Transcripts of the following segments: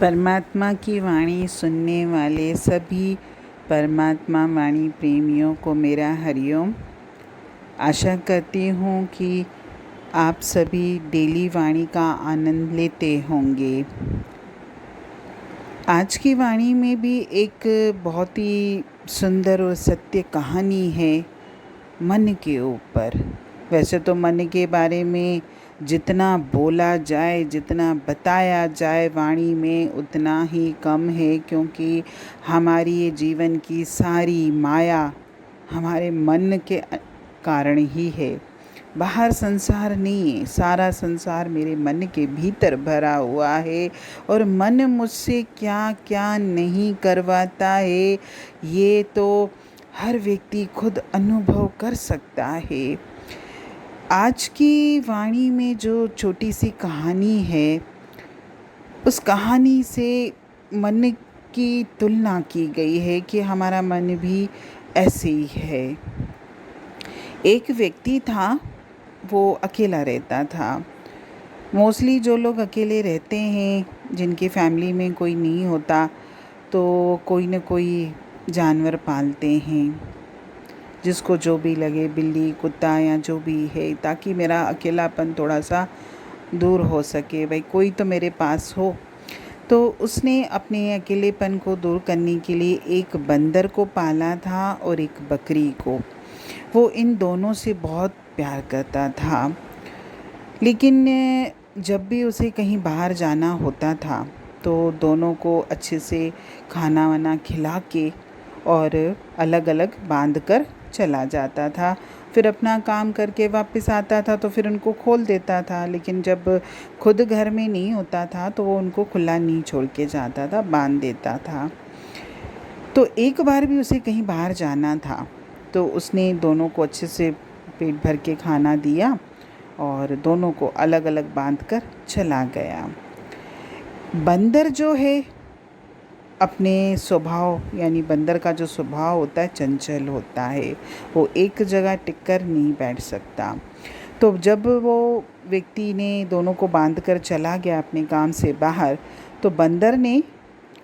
परमात्मा की वाणी सुनने वाले सभी परमात्मा वाणी प्रेमियों को मेरा हरिओम। आशा करती हूँ कि आप सभी डेली वाणी का आनंद लेते होंगे। आज की वाणी में भी एक बहुत ही सुंदर और सत्य कहानी है मन के ऊपर। वैसे तो मन के बारे में जितना बोला जाए, जितना बताया जाए वाणी में उतना ही कम है, क्योंकि हमारी ये जीवन की सारी माया हमारे मन के कारण ही है। बाहर संसार नहीं है, सारा संसार मेरे मन के भीतर भरा हुआ है और मन मुझसे क्या क्या नहीं करवाता है ये तो हर व्यक्ति खुद अनुभव कर सकता है। आज की वाणी में जो छोटी सी कहानी है, उस कहानी से मन की तुलना की गई है कि हमारा मन भी ऐसे ही है। एक व्यक्ति था, वो अकेला रहता था। मोस्टली जो लोग अकेले रहते हैं, जिनकी फैमिली में कोई नहीं होता, तो कोई न कोई जानवर पालते हैं, जिसको जो भी लगे, बिल्ली, कुत्ता या जो भी है, ताकि मेरा अकेलापन थोड़ा सा दूर हो सके, भाई कोई तो मेरे पास हो। तो उसने अपने अकेलेपन को दूर करने के लिए एक बंदर को पाला था और एक बकरी को। वो इन दोनों से बहुत प्यार करता था, लेकिन जब भी उसे कहीं बाहर जाना होता था तो दोनों को अच्छे से खाना वाना खिला के और अलग अलग बांध कर चला जाता था। फिर अपना काम करके वापस आता था तो फिर उनको खोल देता था, लेकिन जब खुद घर में नहीं होता था तो वो उनको खुला नहीं छोड़ के जाता था, बांध देता था। तो एक बार भी उसे कहीं बाहर जाना था तो उसने दोनों को अच्छे से पेट भर के खाना दिया और दोनों को अलग अलग बांध कर चला गया। बंदर जो है, अपने स्वभाव, यानी बंदर का जो स्वभाव होता है चंचल होता है, वो एक जगह टिक कर नहीं बैठ सकता। तो जब वो व्यक्ति ने दोनों को बांध कर चला गया अपने काम से बाहर, तो बंदर ने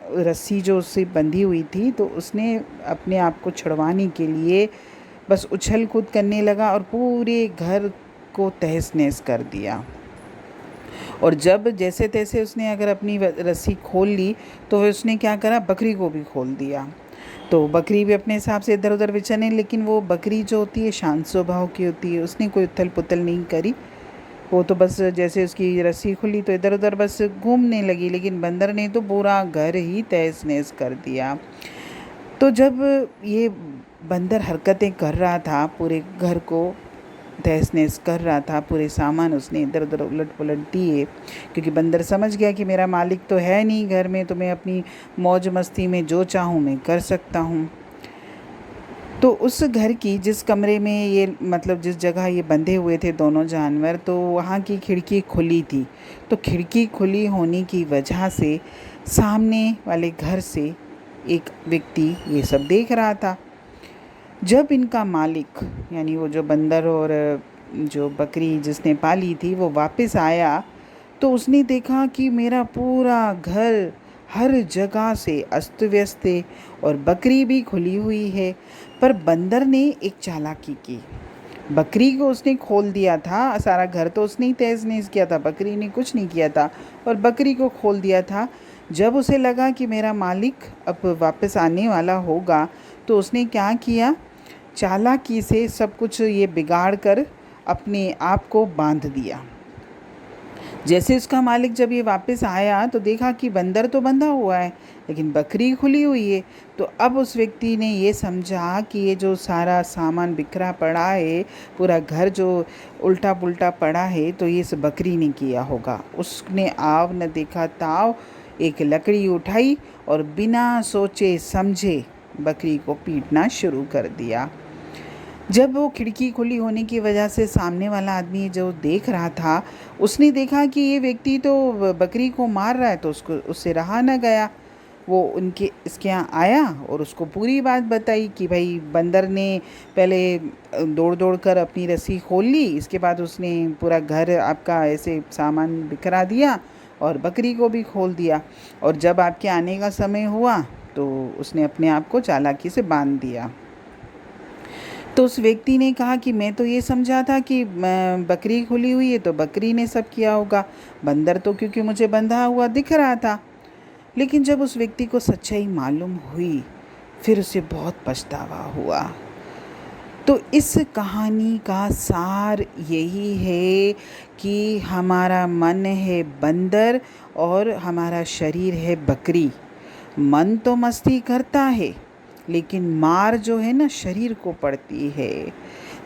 रस्सी जो उससे बंधी हुई थी, तो उसने अपने आप को छुड़वाने के लिए बस उछल कूद करने लगा और पूरे घर को तहस नहस कर दिया। और जब जैसे तैसे उसने अगर अपनी रस्सी खोल ली तो उसने क्या करा, बकरी को भी खोल दिया। तो बकरी भी अपने हिसाब से इधर उधर विचरने, लेकिन वो बकरी जो होती है शांत स्वभाव की होती है, उसने कोई उथल पुथल नहीं करी। वो तो बस जैसे उसकी रस्सी खुली तो इधर उधर बस घूमने लगी, लेकिन बंदर ने तो पूरा घर ही तहस नहस कर दिया। तो जब ये बंदर हरकतें कर रहा था, पूरे घर को तहस नहस कर रहा था, पूरे सामान उसने इधर उधर उलट पुलट दिए, क्योंकि बंदर समझ गया कि मेरा मालिक तो है नहीं घर में, तो मैं अपनी मौज मस्ती में जो चाहूँ मैं कर सकता हूँ। तो उस घर की जिस कमरे में ये, मतलब जिस जगह ये बंधे हुए थे दोनों जानवर, तो वहाँ की खिड़की खुली थी। तो खिड़की खुली होने की वजह से सामने वाले घर से एक व्यक्ति ये सब देख रहा था। जब इनका मालिक, यानी वो जो बंदर और जो बकरी जिसने पाली थी, वो वापस आया, तो उसने देखा कि मेरा पूरा घर हर जगह से अस्त व्यस्त है और बकरी भी खुली हुई है। पर बंदर ने एक चालाकी की, बकरी को उसने खोल दिया था। सारा घर तो उसने ही तहस नहस किया था, बकरी ने कुछ नहीं किया था, और बकरी को खोल दिया था। जब उसे लगा कि मेरा मालिक अब वापस आने वाला होगा, तो उसने क्या किया, चालाकी से सब कुछ ये बिगाड़ कर अपने आप को बांध दिया। जैसे उसका मालिक जब ये वापस आया तो देखा कि बंदर तो बंधा हुआ है, लेकिन बकरी खुली हुई है। तो अब उस व्यक्ति ने ये समझा कि ये जो सारा सामान बिखरा पड़ा है, पूरा घर जो उल्टा पुल्टा पड़ा है, तो ये सब बकरी ने किया होगा। उसने आव न देखा ताव एक लकड़ी उठाई और बिना सोचे समझे बकरी को पीटना शुरू कर दिया। जब वो खिड़की खुली होने की वजह से सामने वाला आदमी जो देख रहा था, उसने देखा कि ये व्यक्ति तो बकरी को मार रहा है, तो उससे रहा न गया। वो इसके यहाँ आया और उसको पूरी बात बताई कि भाई बंदर ने पहले दौड़ दौड़ कर अपनी रस्सी खोल ली, इसके बाद उसने पूरा घर आपका ऐसे सामान बिखरा दिया और बकरी को भी खोल दिया। और जब आपके आने का समय हुआ तो उसने अपने आप को चालाकी से बांध दिया। तो उस व्यक्ति ने कहा कि मैं तो ये समझा था कि बकरी खुली हुई है तो बकरी ने सब किया होगा, बंदर तो क्योंकि मुझे बंधा हुआ दिख रहा था। लेकिन जब उस व्यक्ति को सच्चाई मालूम हुई फिर उसे बहुत पछतावा हुआ। तो इस कहानी का सार यही है कि हमारा मन है बंदर और हमारा शरीर है बकरी। मन तो मस्ती करता है लेकिन मार जो है ना शरीर को पड़ती है।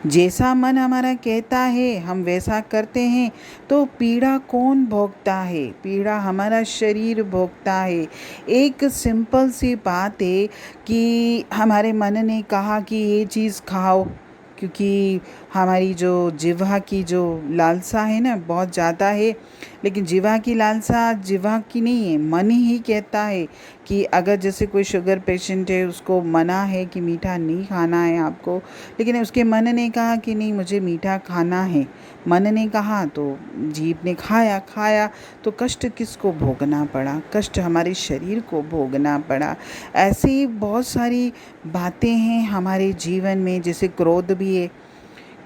जैसा मन हमारा कहता है हम वैसा करते हैं तो पीड़ा कौन भोगता है? पीड़ा हमारा शरीर भोगता है। एक सिंपल सी बात है कि हमारे मन ने कहा कि ये चीज़ खाओ, क्योंकि हमारी जो जिह्वा की जो लालसा है ना बहुत ज़्यादा है। लेकिन जिह्वा की लालसा जिह्वा की नहीं है, मन ही कहता है कि अगर जैसे कोई शुगर पेशेंट है उसको मना है कि मीठा नहीं खाना है आपको, लेकिन उसके मन ने कहा कि नहीं मुझे मीठा खाना है। मन ने कहा तो जीभ ने खाया तो कष्ट किसको भोगना पड़ा? कष्ट हमारे शरीर को भोगना पड़ा। ऐसे ही बहुत सारी बातें हैं हमारे जीवन में। जैसे क्रोध भी है,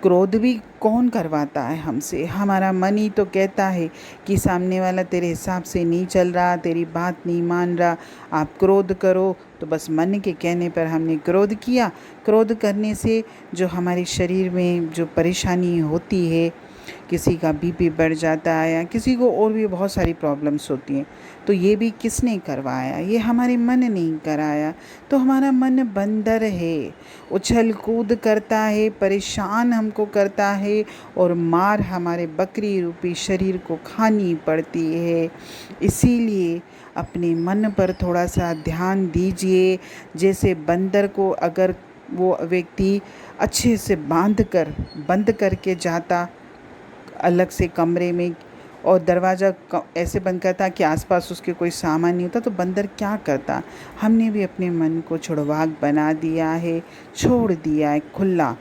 क्रोध भी कौन करवाता है हमसे? हमारा मन ही तो कहता है कि सामने वाला तेरे हिसाब से नहीं चल रहा, तेरी बात नहीं मान रहा, आप क्रोध करो। तो बस मन के कहने पर हमने क्रोध किया। क्रोध करने से जो हमारे शरीर में जो परेशानी होती है, किसी का बीपी बढ़ जाता है या किसी को और भी बहुत सारी प्रॉब्लम्स होती हैं, तो ये भी किसने करवाया? ये हमारे मन ने कराया। तो हमारा मन बंदर है, उछल कूद करता है, परेशान हमको करता है और मार हमारे बकरी रूपी शरीर को खानी पड़ती है। इसीलिए अपने मन पर थोड़ा सा ध्यान दीजिए। जैसे बंदर को अगर वो व्यक्ति अच्छे से बंद करके जाता अलग से कमरे में और दरवाज़ा ऐसे बंद करता कि आसपास उसके कोई सामान नहीं होता, तो बंदर क्या करता? हमने भी अपने मन को छुड़वाक बना दिया है, छोड़ दिया है खुला।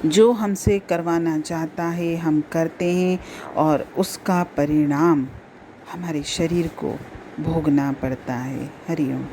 जो हमसे करवाना चाहता है हम करते हैं और उसका परिणाम हमारे शरीर को भोगना पड़ता है। हरि ओम।